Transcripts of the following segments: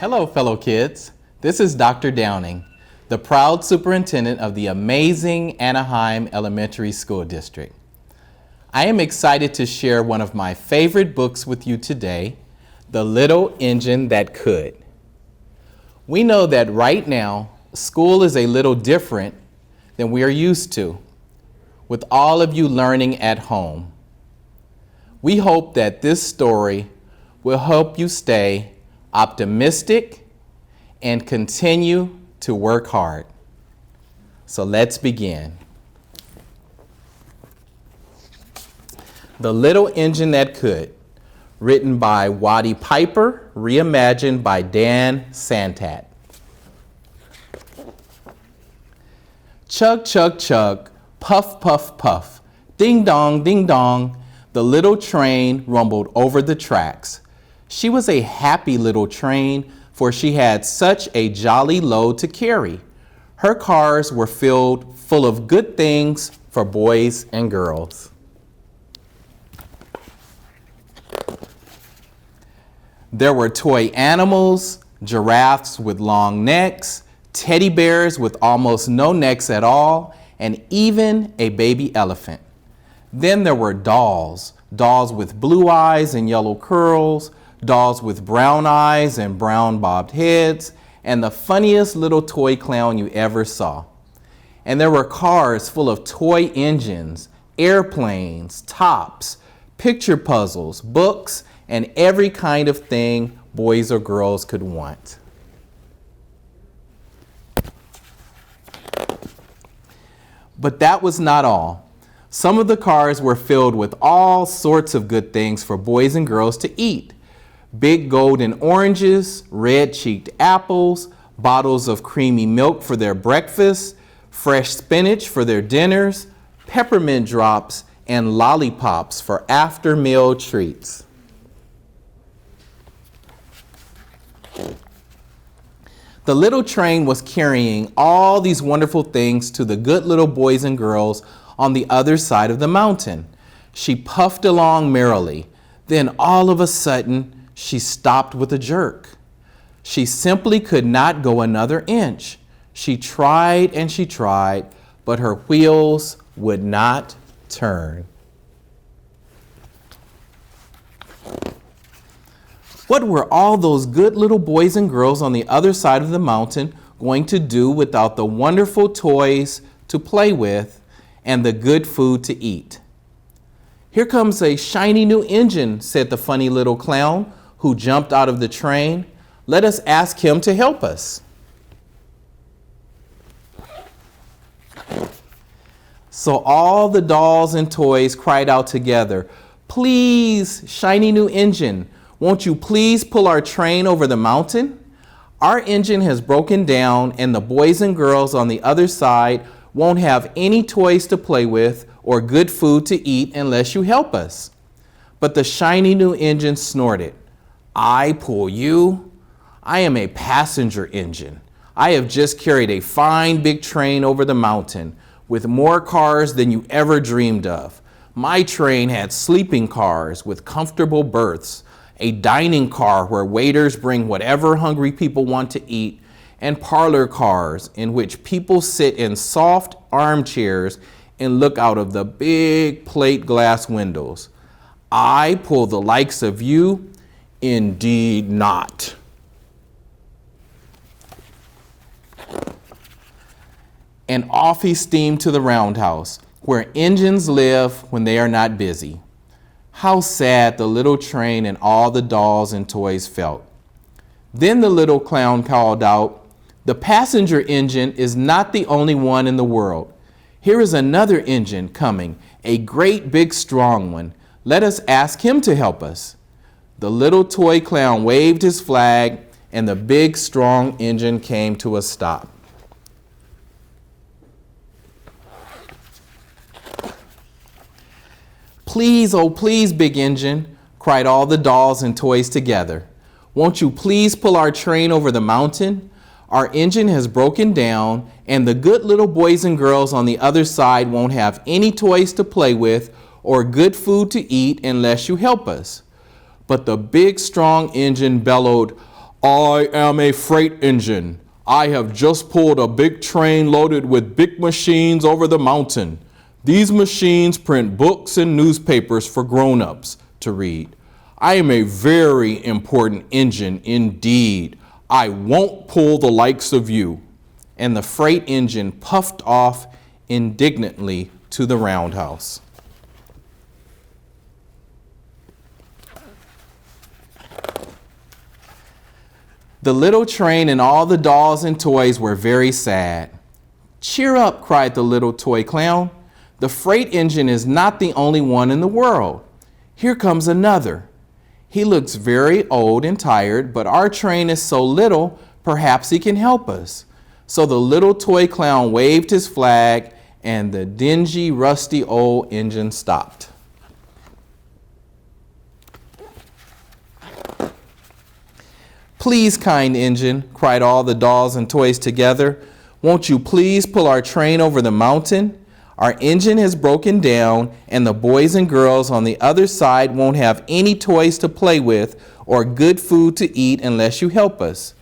Hello, fellow kids. This is Dr. Downing, the proud superintendent of the amazing Anaheim Elementary School District. I am excited to share one of my favorite books with you today, The Little Engine That Could. We know that right now, school is a little different than we are used to, with all of you learning at home. We hope that this story will help you stay optimistic and continue to work hard. So let's begin. The Little Engine That Could, written by Watty Piper, reimagined by Dan Santat. Chug, chug, chug, puff, puff, puff, ding dong, ding dong, the little train rumbled over the tracks. She was a happy little train, for she had such a jolly load to carry. Her cars were filled full of good things for boys and girls. There were toy animals, giraffes with long necks, teddy bears with almost no necks at all, and even a baby elephant. Then there were dolls with blue eyes and yellow curls, dolls with brown eyes and brown bobbed heads, and the funniest little toy clown you ever saw. And there were cars full of toy engines, airplanes, tops, picture puzzles, books, and every kind of thing boys or girls could want. But that was not all. Some of the cars were filled with all sorts of good things for boys and girls to eat. Big golden oranges, red-cheeked apples, bottles of creamy milk for their breakfast, fresh spinach for their dinners, peppermint drops, and lollipops for after-meal treats. The little train was carrying all these wonderful things to the good little boys and girls on the other side of the mountain. She puffed along merrily. Then all of a sudden, she stopped with a jerk. She simply could not go another inch. She tried and she tried, but her wheels would not turn. What were all those good little boys and girls on the other side of the mountain going to do without the wonderful toys to play with and the good food to eat? "Here comes a shiny new engine," said the funny little clown who jumped out of the train. "Let us ask him to help us." So all the dolls and toys cried out together, "Please, shiny new engine, won't you please pull our train over the mountain? Our engine has broken down and the boys and girls on the other side won't have any toys to play with or good food to eat unless you help us." But the shiny new engine snorted, "I pull you? I am a passenger engine. I have just carried a fine big train over the mountain with more cars than you ever dreamed of. My train had sleeping cars with comfortable berths, a dining car where waiters bring whatever hungry people want to eat, and parlor cars in which people sit in soft armchairs and look out of the big plate glass windows. I pull the likes of you? Indeed not." And off he steamed to the roundhouse, where engines live when they are not busy. How sad the little train and all the dolls and toys felt. Then the little clown called out, "The passenger engine is not the only one in the world. Here is another engine coming, a great big strong one. Let us ask him to help us." The little toy clown waved his flag, and the big strong engine came to a stop. "Please, oh please, big engine," cried all the dolls and toys together. "Won't you please pull our train over the mountain? Our engine has broken down, and the good little boys and girls on the other side won't have any toys to play with or good food to eat unless you help us." But the big strong engine bellowed, I am a freight engine. I have just pulled a big train loaded with big machines over the mountain. These machines print books and newspapers for grown-ups to read. I am a very important engine indeed. I won't pull the likes of you. And the freight engine puffed off indignantly to the roundhouse. The little train and all the dolls and toys were very sad. Cheer up, cried the little toy clown. The freight engine is not the only one in the world. Here comes another. He looks very old and tired, but our train is so little, perhaps he can help us. So the little toy clown waved his flag, and the dingy, rusty old engine stopped. Please, kind engine, cried all the dolls and toys together. Won't you please pull our train over the mountain? Our engine has broken down, and the boys and girls on the other side won't have any toys to play with or good food to eat unless you help us.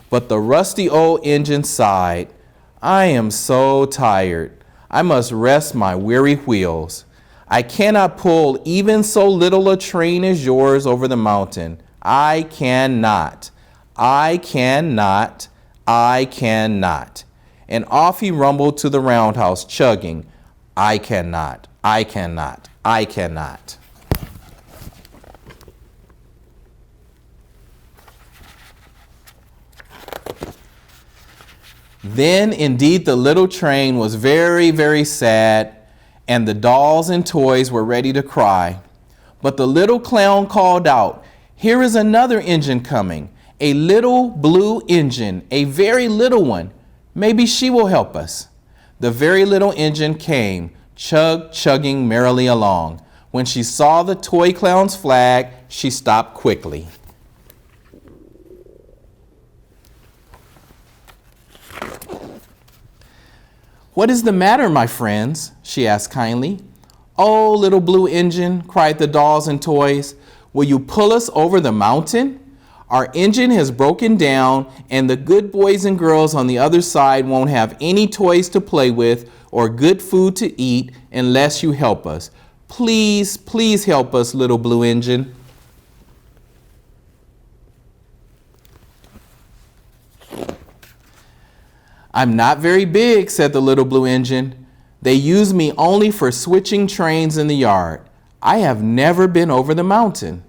But the rusty old engine sighed. I am so tired. I must rest my weary wheels. I cannot pull even so little a train as yours over the mountain. I cannot. I cannot. I cannot. And off he rumbled to the roundhouse, chugging, I cannot. I cannot. I cannot. Then indeed the little train was very, very sad, and the dolls and toys were ready to cry. But the little clown called out, here is another engine coming, a little blue engine, a very little one. Maybe she will help us. The very little engine came, chugging merrily along. When she saw the toy clown's flag, she stopped quickly. What is the matter, my friends? She asked kindly. Oh, little blue engine, cried the dolls and toys, will you pull us over the mountain? Our engine has broken down, and the good boys and girls on the other side won't have any toys to play with or good food to eat unless you help us. Please, please help us, little blue engine. I'm not very big, said the little blue engine. They use me only for switching trains in the yard. I have never been over the mountain.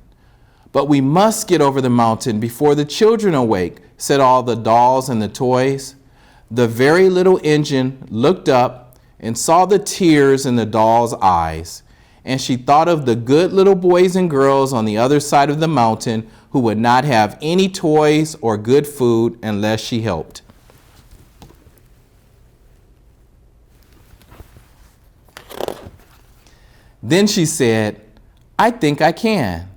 But we must get over the mountain before the children awake, said all the dolls and the toys. The very little engine looked up and saw the tears in the doll's eyes, and she thought of the good little boys and girls on the other side of the mountain who would not have any toys or good food unless she helped. Then she said, I think I can.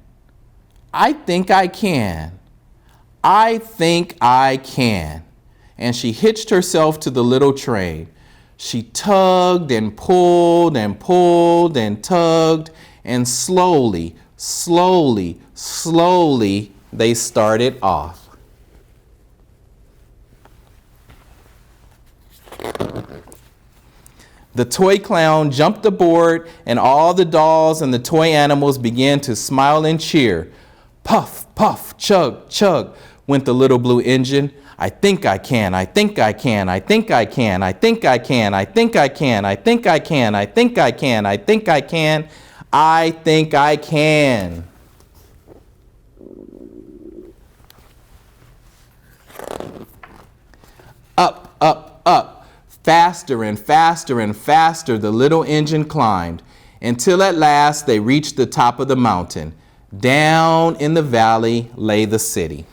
I think I can. I think I can. And she hitched herself to the little train. She tugged and pulled and pulled and tugged, and slowly, slowly, slowly, they started off. The toy clown jumped aboard, and all the dolls and the toy animals began to smile and cheer. Puff, puff, chug, chug, went the little blue engine. I think I can, I think I can, I think I can, I think I can, I think I can, I think I can, I think I can, I think I can, I think I can. Up, up, up, faster and faster and faster the little engine climbed, until at last they reached the top of the mountain. Down in the valley lay the city.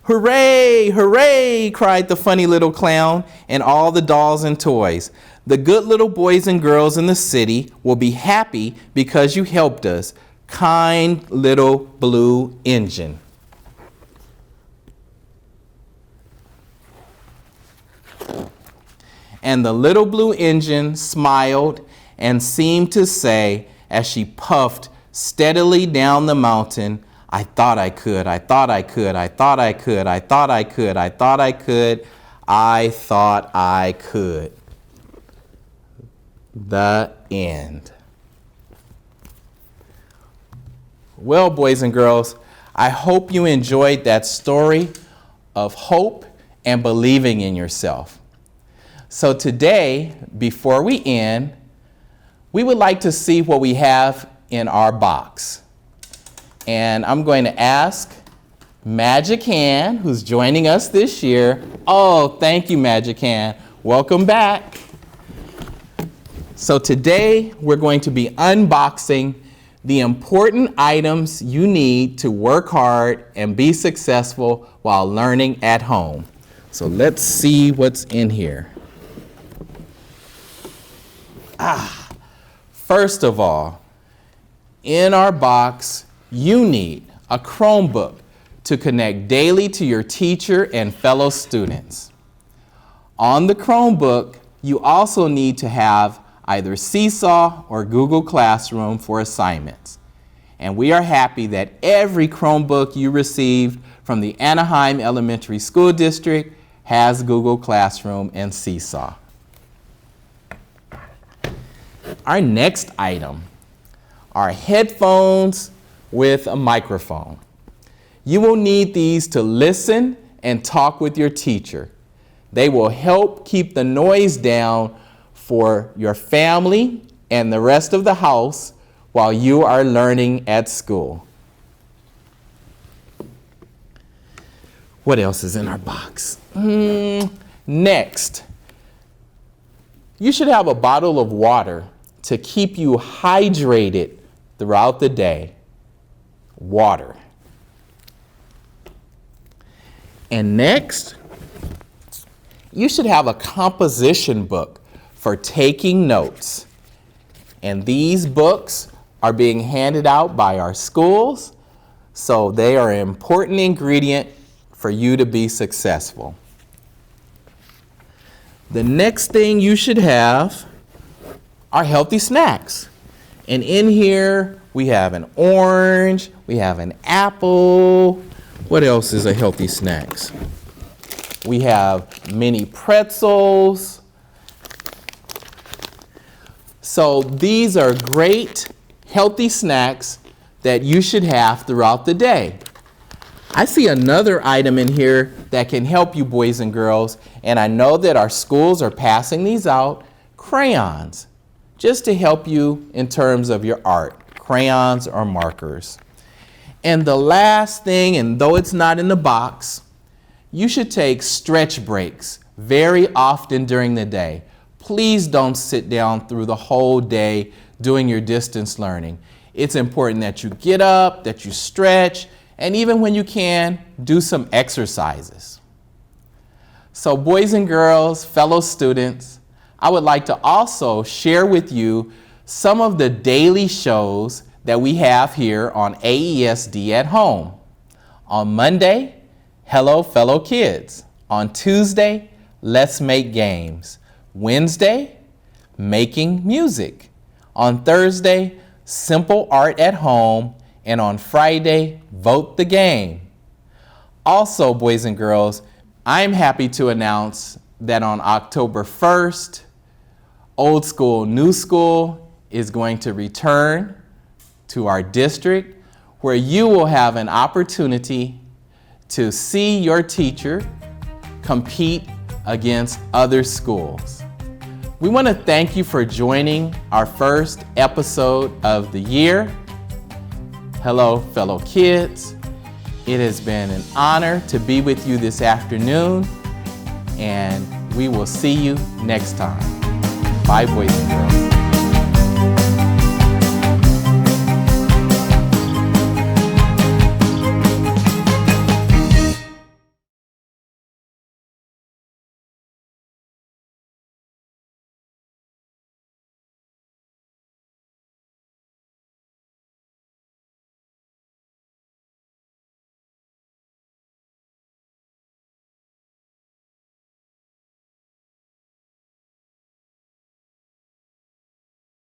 Hooray, hooray, cried the funny little clown and all the dolls and toys. The good little boys and girls in the city will be happy because you helped us, kind little blue engine. And the little blue engine smiled and seemed to say, as she puffed steadily down the mountain. I thought I could, I thought I could, I thought I could, I thought I could, I thought I could, I thought I could. The end. Well, boys and girls, I hope you enjoyed that story of hope and believing in yourself. So today, before we end, we would like to see what we have in our box. And I'm going to ask Magic Hand, who's joining us this year. Oh, thank you, Magic Hand. Welcome back. So today, we're going to be unboxing the important items you need to work hard and be successful while learning at home. So let's see what's in here. First of all, in our box, you need a Chromebook to connect daily to your teacher and fellow students. On the Chromebook, you also need to have either Seesaw or Google Classroom for assignments. And we are happy that every Chromebook you received from the Anaheim Elementary School District has Google Classroom and Seesaw. Our next item are headphones with a microphone. You will need these to listen and talk with your teacher. They will help keep the noise down for your family and the rest of the house while you are learning at school. What else is in our box? Next, you should have a bottle of water to keep you hydrated throughout the day. Water. And next, you should have a composition book for taking notes. And these books are being handed out by our schools, so they are an important ingredient for you to be successful. The next thing you should have are healthy snacks. And in here, we have an orange, we have an apple. What else is a healthy snacks? We have mini pretzels. So these are great, healthy snacks that you should have throughout the day. I see another item in here that can help you, boys and girls, and I know that our schools are passing these out, crayons, just to help you in terms of your art, crayons or markers. And the last thing, and though it's not in the box, you should take stretch breaks very often during the day. Please don't sit down through the whole day doing your distance learning. It's important that you get up, that you stretch, and even when you can, do some exercises. So boys and girls, fellow students, I would like to also share with you some of the daily shows that we have here on AESD at Home. On Monday, Hello Fellow Kids. On Tuesday, Let's Make Games. Wednesday, Making Music. On Thursday, Simple Art at Home. And on Friday, Vote the Game. Also, boys and girls, I'm happy to announce that on October 1st, Old School, New School is going to return to our district, where you will have an opportunity to see your teacher compete against other schools. We want to thank you for joining our first episode of the year. Hello, fellow kids. It has been an honor to be with you this afternoon, and we will see you next time. Bye, boys and girls.